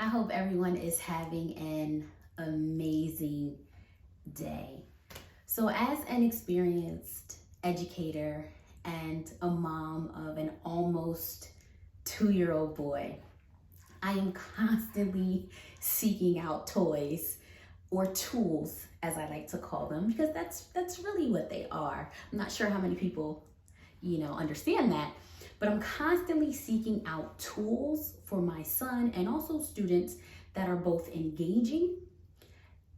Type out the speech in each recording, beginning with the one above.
I hope everyone is having an amazing day. So, as an experienced educator and a mom of an almost 2-year-old boy, I am constantly seeking out toys or tools, as I like to call them, because that's really what they are. I'm not sure how many people, understand that, but I'm constantly seeking out tools for my son and also students that are both engaging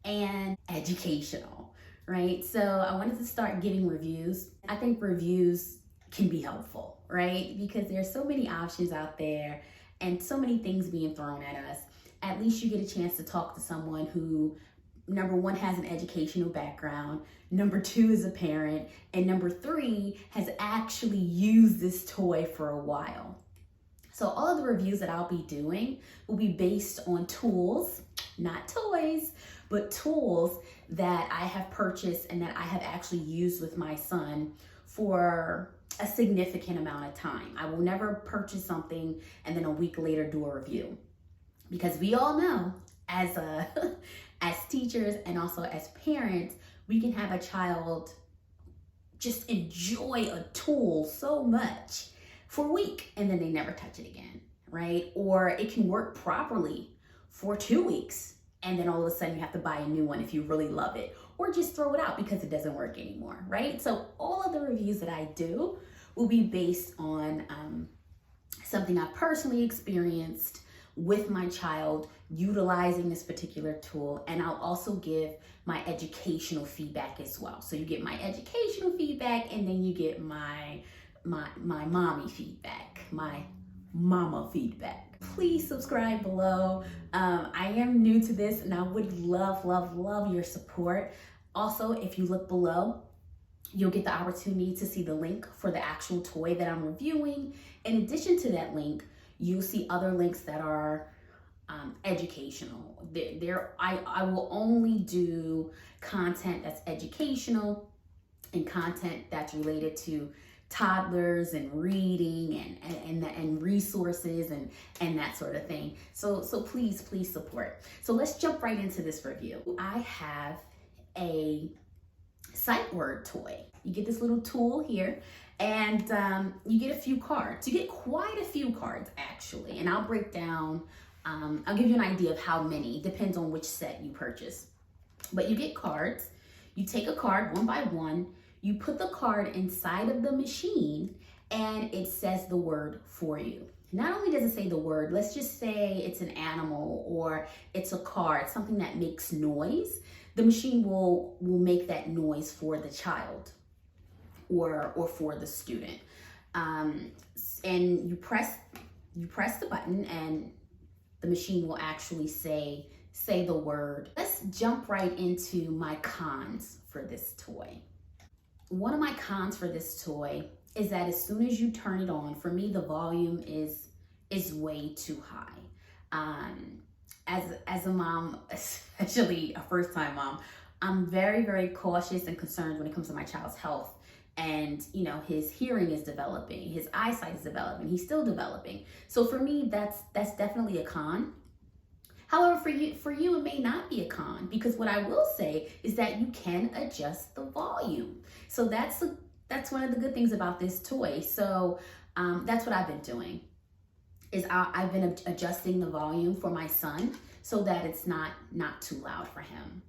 and educational, right? So I wanted to start giving reviews. I think reviews can be helpful, right? Because there's so many options out there and so many things being thrown at us. At least you get a chance to talk to someone who, number one, has an educational background, number two, is a parent, and number three, has actually used this toy for a while. So all of the reviews that I'll be doing will be based on tools, not toys, but tools that I have purchased and that I have actually used with my son for a significant amount of time. I will never purchase something and then a week later do a review, because we all know as teachers and also as parents, we can have a child just enjoy a tool so much for a week and then they never touch it again, right? Or it can work properly for 2 weeks and then all of a sudden you have to buy a new one if you really love it, or just throw it out because it doesn't work anymore, right? So all of the reviews that I do will be based on something I personally experienced with my child utilizing this particular tool, and I'll also give my educational feedback as well. So you get my educational feedback and then you get my mommy feedback, my mama feedback. Please subscribe below. I am new to this and I would love your support. Also, if you look below, you'll get the opportunity to see the link for the actual toy that I'm reviewing. In addition to that link, you'll see other links that are educational. I will only do content that's educational and content that's related to toddlers and reading and resources and that sort of thing. So please support. So let's jump right into this review. I have a sight word toy. You get this little tool here, and you get a few cards. You get quite a few cards actually, and I'll break down, I'll give you an idea of how many, depends on which set you purchase. But you get cards, you take a card one by one, you put the card inside of the machine, and it says the word for you. Not only does it say the word, let's just say it's an animal or it's a card, something that makes noise, the machine will make that noise for the child or for the student. And you press the button and the machine will actually say the word. Let's jump right into my cons for this toy. One of my cons for this toy is that as soon as you turn it on, for me, the volume is way too high. As a mom, especially a first-time mom, I'm very cautious and concerned when it comes to my child's health. And his hearing is developing, his eyesight is developing, he's still developing. So for me, that's definitely a con. However, for you, it may not be a con, because what I will say is that you can adjust the volume. So that's one of the good things about this toy. So that's what I've been doing, is I've been adjusting the volume for my son so that it's not too loud for him.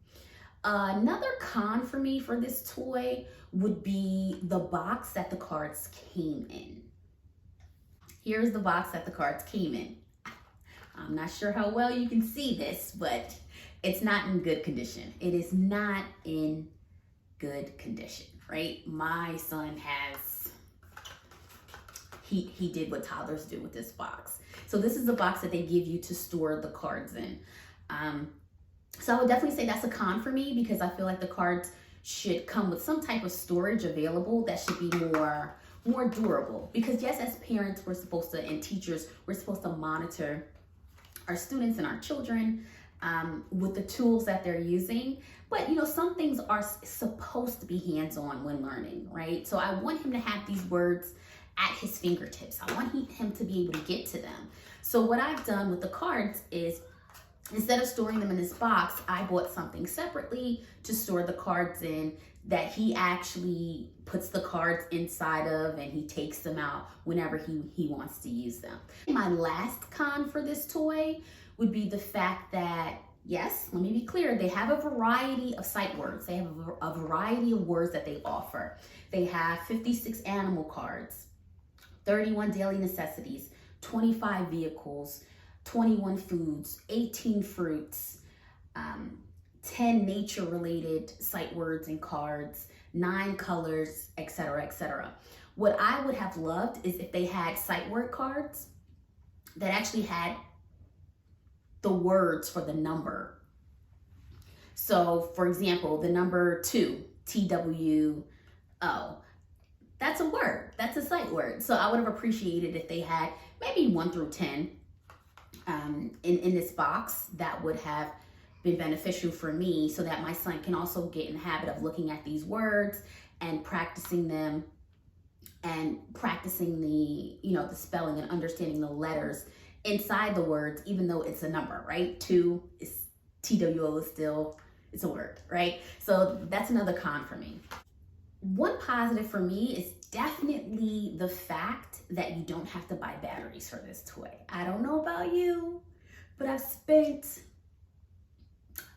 Another con for me for this toy would be the box that the cards came in. Here's the box that the cards came in. I'm not sure how well you can see this, but it's not in good condition. It is not in good condition, right? My son he did what toddlers do with this box. So this is the box that they give you to store the cards in. So I would definitely say that's a con for me, because I feel like the cards should come with some type of storage available that should be more durable. Because yes, as parents, we're supposed to, and teachers, we're supposed to monitor our students and our children with the tools that they're using. But some things are supposed to be hands-on when learning, right? So I want him to have these words at his fingertips. I want him to be able to get to them. So what I've done with the cards is instead of storing them in this box, I bought something separately to store the cards in that he actually puts the cards inside of, and he takes them out whenever he wants to use them. My last con for this toy would be the fact that, yes, let me be clear, they have a variety of sight words. They have a variety of words that they offer. They have 56 animal cards, 31 daily necessities, 25 vehicles, 21 foods, 18 fruits, 10 nature-related sight words and cards, 9 colors, etc., etc. What I would have loved is if they had sight word cards that actually had the words for the number. So, for example, the number 2, TWO, that's a word. That's a sight word. So I would have appreciated if they had maybe 1 through 10 in this box. That would have been beneficial for me, so that my son can also get in the habit of looking at these words and practicing them, and practicing the, the spelling and understanding the letters inside the words, even though it's a number, right? 2 is TWO is still, it's a word, right? So that's another con for me. One positive for me is definitely the fact that you don't have to buy batteries for this toy. I don't know about you, but I've spent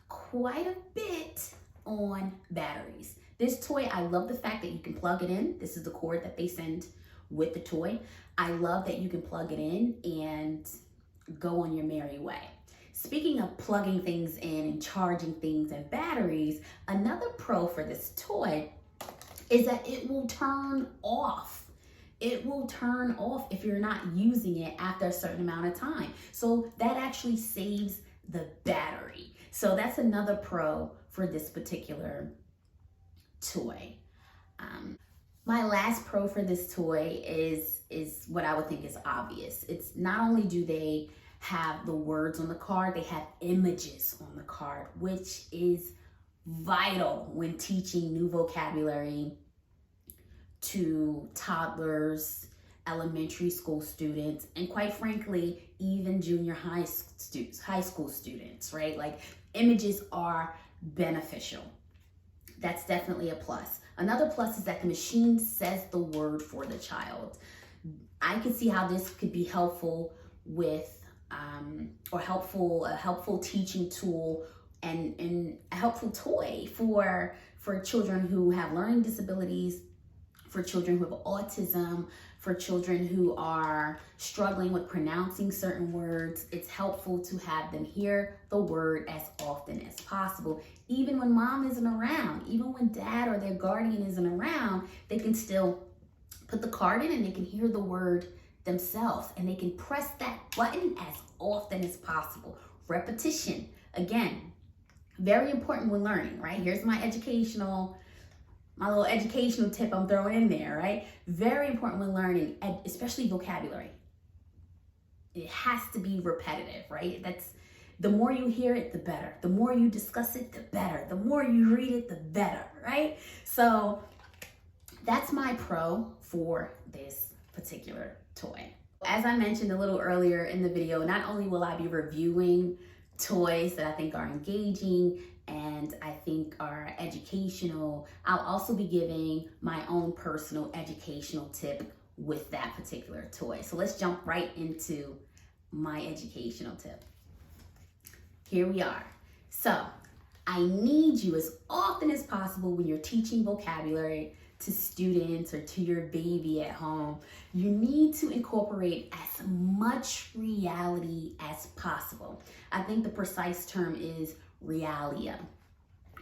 quite a bit on batteries. This toy, I love the fact that you can plug it in. This is the cord that they send with the toy. I love that you can plug it in and go on your merry way. Speaking of plugging things in and charging things and batteries, another pro for this toy is that it will turn off. It will turn off if you're not using it after a certain amount of time. So that actually saves the battery. So that's another pro for this particular toy. My last pro for this toy is what I would think is obvious. It's not only do they have the words on the card, they have images on the card, which is vital when teaching new vocabulary to toddlers, elementary school students, and quite frankly, even junior high school students, right? Like, images are beneficial. That's definitely a plus. Another plus is that the machine says the word for the child. I could see how this could be helpful with, a helpful teaching tool and a helpful toy for children who have learning disabilities, for children who have autism, for children who are struggling with pronouncing certain words. It's helpful to have them hear the word as often as possible. Even when mom isn't around, even when dad or their guardian isn't around, they can still put the card in and they can hear the word themselves, and they can press that button as often as possible. Repetition, again, very important when learning, right? Here's my little educational tip I'm throwing in there, right? Very important when learning, especially vocabulary. It has to be repetitive, right? That's, the more you hear it, the better. The more you discuss it, the better. The more you read it, the better, right? So that's my pro for this particular toy. As I mentioned a little earlier in the video, not only will I be reviewing toys that I think are engaging and I think are educational, I'll also be giving my own personal educational tip with that particular toy. So let's jump right into my educational tip. Here we are. So I need you, as often as possible when you're teaching vocabulary to students or to your baby at home, you need to incorporate as much reality as possible. I think the precise term is realia.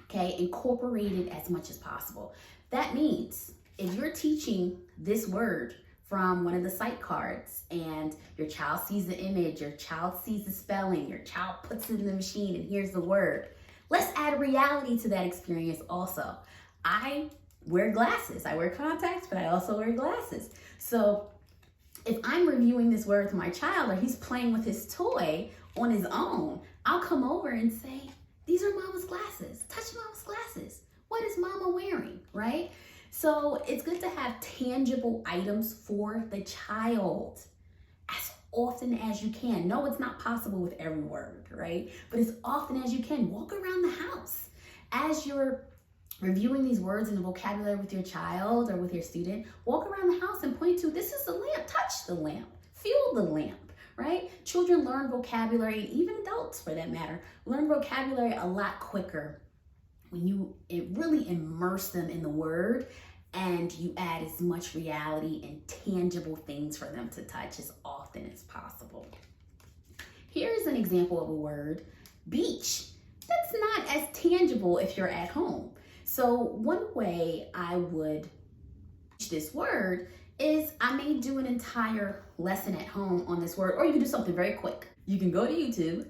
Okay, incorporate it as much as possible. That means if you're teaching this word from one of the sight cards and your child sees the image, your child sees the spelling, your child puts it in the machine and hears the word, let's add reality to that experience also. I wear glasses. I wear contacts, but I also wear glasses. So if I'm reviewing this word to my child or he's playing with his toy on his own, I'll come over and say, these are mama's glasses. Touch mama's glasses. What is mama wearing, right? So it's good to have tangible items for the child as often as you can. No, it's not possible with every word, right? But as often as you can, walk around the house. As you're reviewing these words in the vocabulary with your child or with your student, walk around the house and point to, this is the lamp, touch the lamp, feel the lamp, right? Children learn vocabulary, and even adults for that matter, learn vocabulary a lot quicker when you really immerse them in the word and you add as much reality and tangible things for them to touch as often as possible. Here's an example of a word, beach. That's not as tangible if you're at home. So one way I would teach this word is I may do an entire lesson at home on this word, or you can do something very quick. You can go to YouTube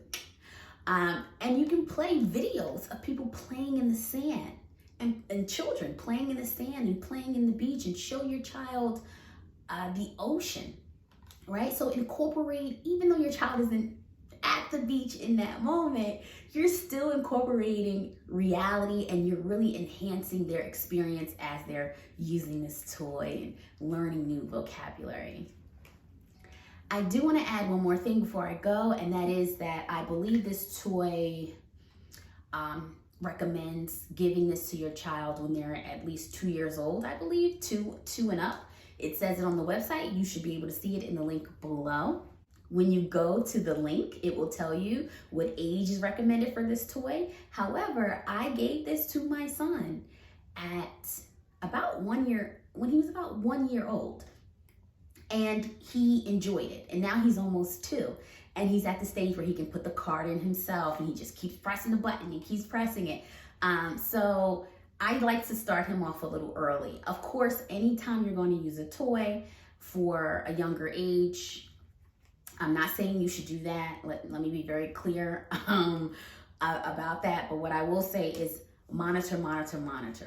and you can play videos of people playing in the sand and children playing in the sand and playing in the beach, and show your child the ocean, right? So incorporate, even though your child isn't at the beach in that moment, you're still incorporating reality and you're really enhancing their experience as they're using this toy and learning new vocabulary. I do want to add one more thing before I go, and that is that I believe this toy recommends giving this to your child when they're at least 2 years old. I believe two and up. It says it on the website. You should be able to see it in the link below. When you go to the link, it will tell you what age is recommended for this toy. However, I gave this to my son at about 1 year, when he was about 1 year old. And he enjoyed it. And now he's almost 2. And he's at the stage where he can put the card in himself and he just keeps pressing the button and keeps pressing it. So I like to start him off a little early. Of course, anytime you're going to use a toy for a younger age, I'm not saying you should do that. Let me be very clear about that. But what I will say is monitor,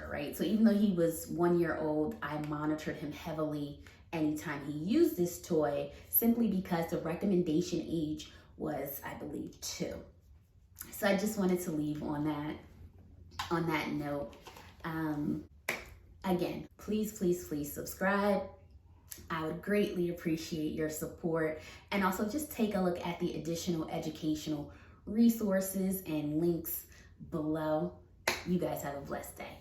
right? So even though he was 1 year old, I monitored him heavily anytime he used this toy, simply because the recommendation age was, I believe, 2. So I just wanted to leave on that note. Again, please subscribe. I would greatly appreciate your support. And also just take a look at the additional educational resources and links below. You guys have a blessed day.